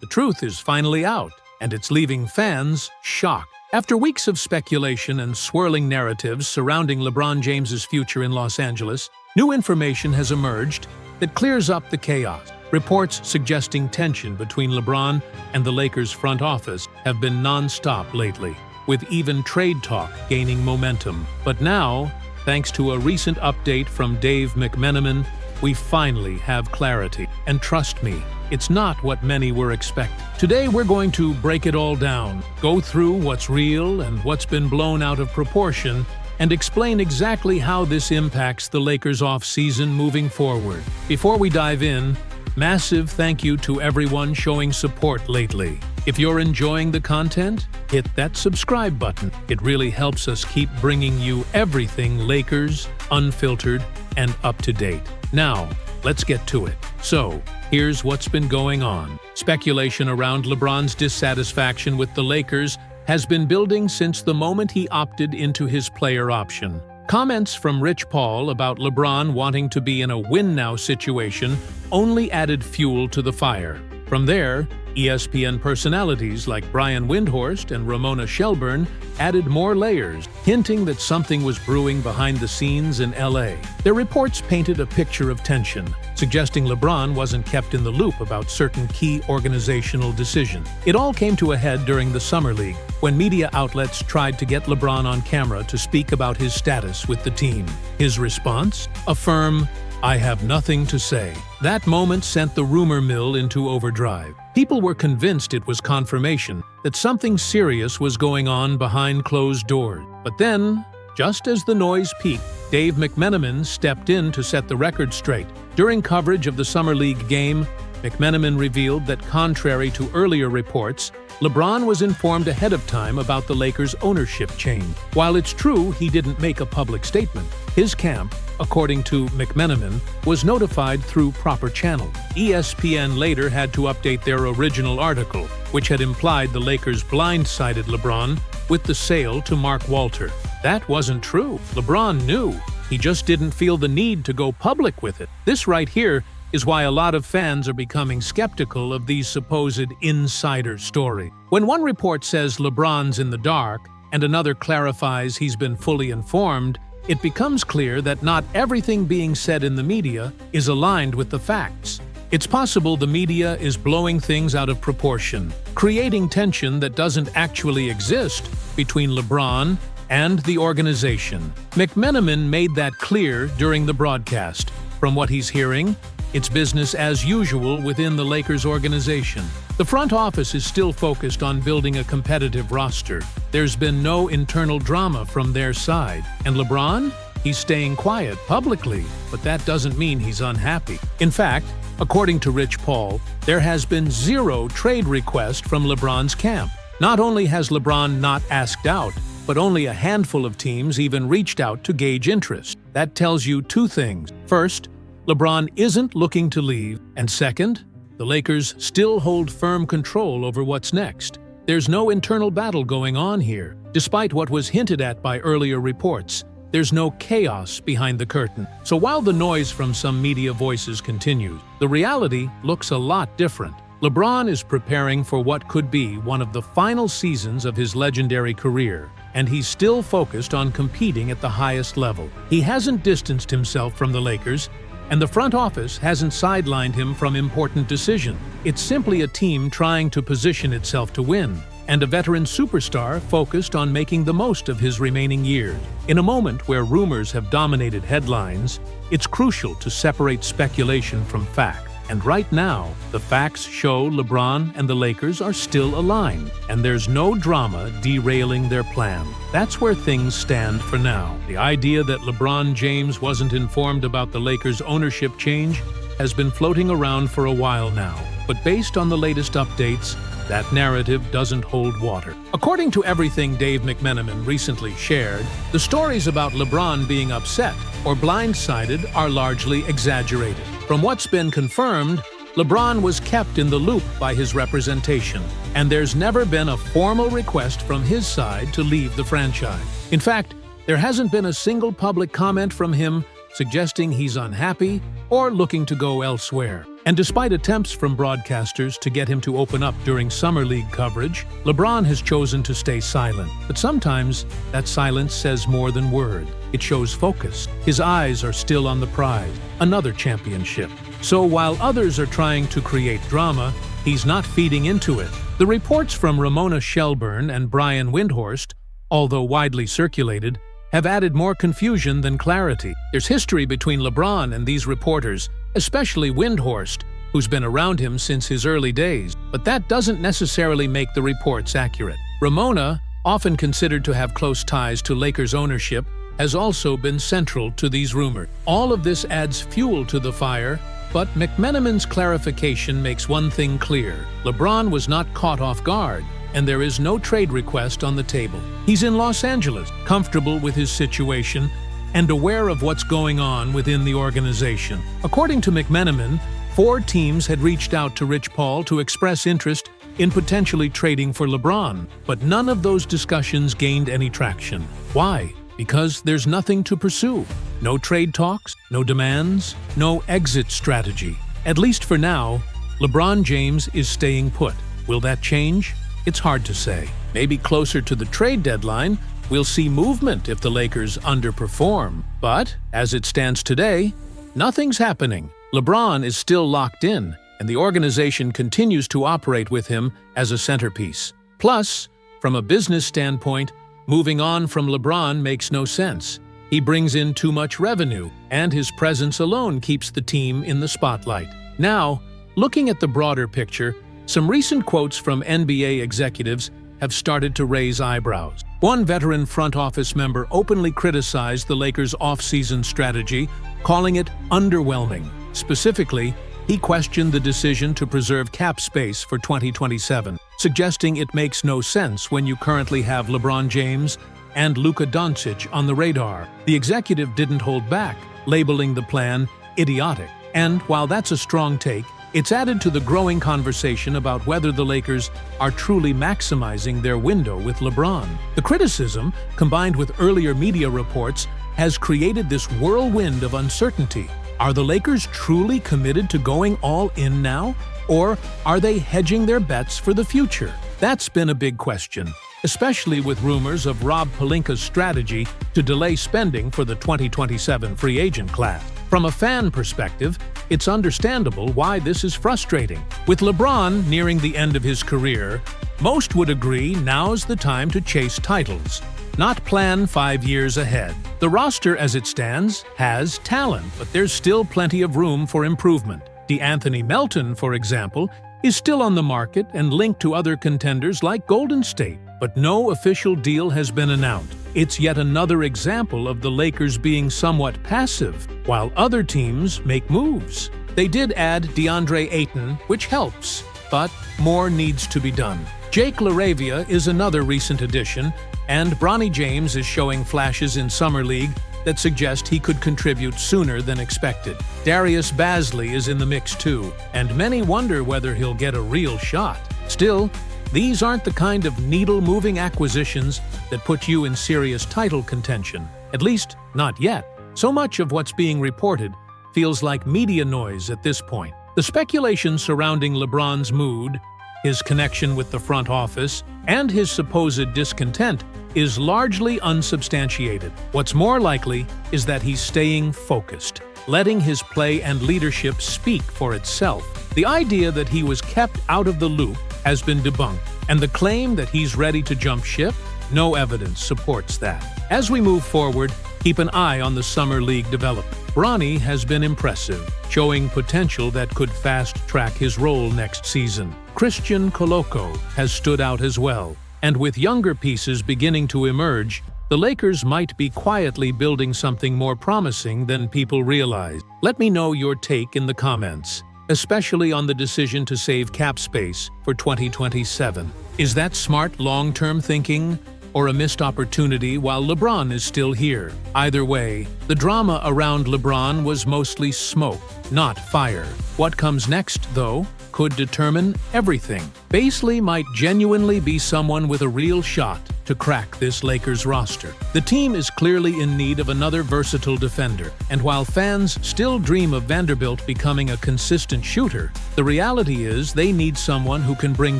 The truth is finally out, and it's leaving fans shocked. After weeks of speculation and swirling narratives surrounding LeBron James's future in Los Angeles, new information has emerged that clears up the chaos. Reports suggesting tension between LeBron and the Lakers' front office have been non-stop lately, with even trade talk gaining momentum. But now, thanks to a recent update from Dave McMenamin, we finally have clarity. And trust me, it's not what many were expecting. Today we're going to break it all down, go through what's real and what's been blown out of proportion, and explain exactly how this impacts the Lakers' off-season moving forward. Before we dive in, massive thank you to everyone showing support lately. If you're enjoying the content, hit that subscribe button. It really helps us keep bringing you everything Lakers, unfiltered, and up to date. Now, let's get to it. So, here's what's been going on. Speculation around LeBron's dissatisfaction with the Lakers has been building since the moment he opted into his player option. Comments from Rich Paul about LeBron wanting to be in a win-now situation only added fuel to the fire. From there, ESPN personalities like Brian Windhorst and Ramona Shelburne added more layers, hinting that something was brewing behind the scenes in LA. Their reports painted a picture of tension, suggesting LeBron wasn't kept in the loop about certain key organizational decisions. It all came to a head during the Summer League, when media outlets tried to get LeBron on camera to speak about his status with the team. His response? A firm, "I have nothing to say." That moment sent the rumor mill into overdrive. People were convinced it was confirmation that something serious was going on behind closed doors. But then, just as the noise peaked, Dave McMenamin stepped in to set the record straight. During coverage of the Summer League game, McMenamin revealed that contrary to earlier reports, LeBron was informed ahead of time about the Lakers' ownership change. While it's true he didn't make a public statement, his camp, according to McMenamin, was notified through proper channels. ESPN later had to update their original article, which had implied the Lakers blindsided LeBron with the sale to Mark Walter. That wasn't true. LeBron knew. He just didn't feel the need to go public with it. This right here is why a lot of fans are becoming skeptical of these supposed insider stories. When one report says LeBron's in the dark and another clarifies he's been fully informed, it becomes clear that not everything being said in the media is aligned with the facts. It's possible the media is blowing things out of proportion, creating tension that doesn't actually exist between LeBron and the organization. McMenamin made that clear during the broadcast. From what he's hearing, it's business as usual within the Lakers organization. The front office is still focused on building a competitive roster. There's been no internal drama from their side. And LeBron? He's staying quiet publicly, but that doesn't mean he's unhappy. In fact, according to Rich Paul, there has been zero trade request from LeBron's camp. Not only has LeBron not asked out, but only a handful of teams even reached out to gauge interest. That tells you two things. First, LeBron isn't looking to leave, and second, the Lakers still hold firm control over what's next. There's no internal battle going on here. Despite what was hinted at by earlier reports, there's no chaos behind the curtain. So while the noise from some media voices continues, the reality looks a lot different. LeBron is preparing for what could be one of the final seasons of his legendary career, and he's still focused on competing at the highest level. He hasn't distanced himself from the Lakers, and the front office hasn't sidelined him from important decisions. It's simply a team trying to position itself to win, and a veteran superstar focused on making the most of his remaining years. In a moment where rumors have dominated headlines, it's crucial to separate speculation from fact. And right now, the facts show LeBron and the Lakers are still aligned, and there's no drama derailing their plan. That's where things stand for now. The idea that LeBron James wasn't informed about the Lakers' ownership change has been floating around for a while now, but based on the latest updates, that narrative doesn't hold water. According to everything Dave McMenamin recently shared, the stories about LeBron being upset or blindsided are largely exaggerated. From what's been confirmed, LeBron was kept in the loop by his representation, and there's never been a formal request from his side to leave the franchise. In fact, there hasn't been a single public comment from him suggesting he's unhappy or looking to go elsewhere. And despite attempts from broadcasters to get him to open up during Summer League coverage, LeBron has chosen to stay silent. But sometimes, that silence says more than words. It shows focus. His eyes are still on the prize, another championship. So while others are trying to create drama, he's not feeding into it. The reports from Ramona Shelburne and Brian Windhorst, although widely circulated, have added more confusion than clarity. There's history between LeBron and these reporters, especially Windhorst, who's been around him since his early days. But that doesn't necessarily make the reports accurate. Ramona, often considered to have close ties to Lakers ownership, has also been central to these rumors. All of this adds fuel to the fire, but McMenamin's clarification makes one thing clear. LeBron was not caught off guard, and there is no trade request on the table. He's in Los Angeles, comfortable with his situation, and aware of what's going on within the organization. According to McMenamin, 4 teams had reached out to Rich Paul to express interest in potentially trading for LeBron, but none of those discussions gained any traction. Why? Because there's nothing to pursue. No trade talks, no demands, no exit strategy. At least for now, LeBron James is staying put. Will that change? It's hard to say. Maybe closer to the trade deadline, we'll see movement if the Lakers underperform. But, as it stands today, nothing's happening. LeBron is still locked in, and the organization continues to operate with him as a centerpiece. Plus, from a business standpoint, moving on from LeBron makes no sense. He brings in too much revenue, and his presence alone keeps the team in the spotlight. Now, looking at the broader picture, some recent quotes from NBA executives have started to raise eyebrows. One veteran front office member openly criticized the Lakers' off-season strategy, calling it underwhelming. Specifically, he questioned the decision to preserve cap space for 2027, suggesting it makes no sense when you currently have LeBron James and Luka Doncic on the radar. The executive didn't hold back, labeling the plan idiotic. And while that's a strong take, it's added to the growing conversation about whether the Lakers are truly maximizing their window with LeBron. The criticism, combined with earlier media reports, has created this whirlwind of uncertainty. Are the Lakers truly committed to going all in now? Or are they hedging their bets for the future? That's been a big question, especially with rumors of Rob Pelinka's strategy to delay spending for the 2027 free agent class. From a fan perspective, it's understandable why this is frustrating. With LeBron nearing the end of his career, most would agree now's the time to chase titles, not plan 5 years ahead. The roster as it stands has talent, but there's still plenty of room for improvement. DeAnthony Melton, for example, is still on the market and linked to other contenders like Golden State, but no official deal has been announced. It's yet another example of the Lakers being somewhat passive, while other teams make moves. They did add DeAndre Ayton, which helps, but more needs to be done. Jake LaRavia is another recent addition, and Bronny James is showing flashes in Summer League that suggest he could contribute sooner than expected. Darius Bazley is in the mix too, and many wonder whether he'll get a real shot. Still, these aren't the kind of needle-moving acquisitions that put you in serious title contention, at least not yet. So much of what's being reported feels like media noise at this point. The speculation surrounding LeBron's mood, his connection with the front office, and his supposed discontent is largely unsubstantiated. What's more likely is that he's staying focused, letting his play and leadership speak for itself. The idea that he was kept out of the loop has been debunked, and the claim that he's ready to jump ship, no evidence supports that. As we move forward, keep an eye on the Summer League development. Bronny has been impressive, showing potential that could fast-track his role next season. Christian Koloko has stood out as well, and with younger pieces beginning to emerge, the Lakers might be quietly building something more promising than people realize. Let me know your take in the comments, especially on the decision to save cap space for 2027. Is that smart long-term thinking, or a missed opportunity while LeBron is still here? Either way, the drama around LeBron was mostly smoke, not fire. What comes next, though, could determine everything. Bazley might genuinely be someone with a real shot, to crack this Lakers roster. The team is clearly in need of another versatile defender, and while fans still dream of Vanderbilt becoming a consistent shooter, the reality is they need someone who can bring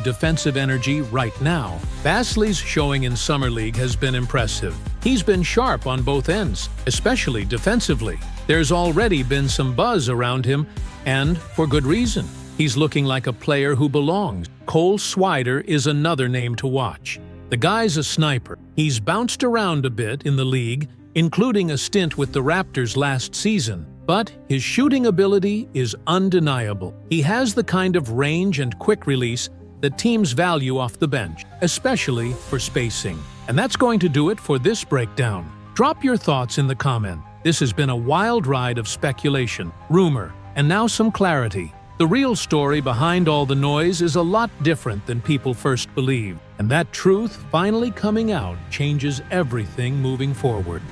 defensive energy right now. Basley's showing in Summer League has been impressive. He's been sharp on both ends, especially defensively. There's already been some buzz around him, and for good reason. He's looking like a player who belongs. Cole Swider is another name to watch. The guy's a sniper. He's bounced around a bit in the league, including a stint with the Raptors last season. But his shooting ability is undeniable. He has the kind of range and quick release that teams value off the bench, especially for spacing. And that's going to do it for this breakdown. Drop your thoughts in the comment. This has been a wild ride of speculation, rumor, and now some clarity. The real story behind all the noise is a lot different than people first believed, and that truth finally coming out changes everything moving forward.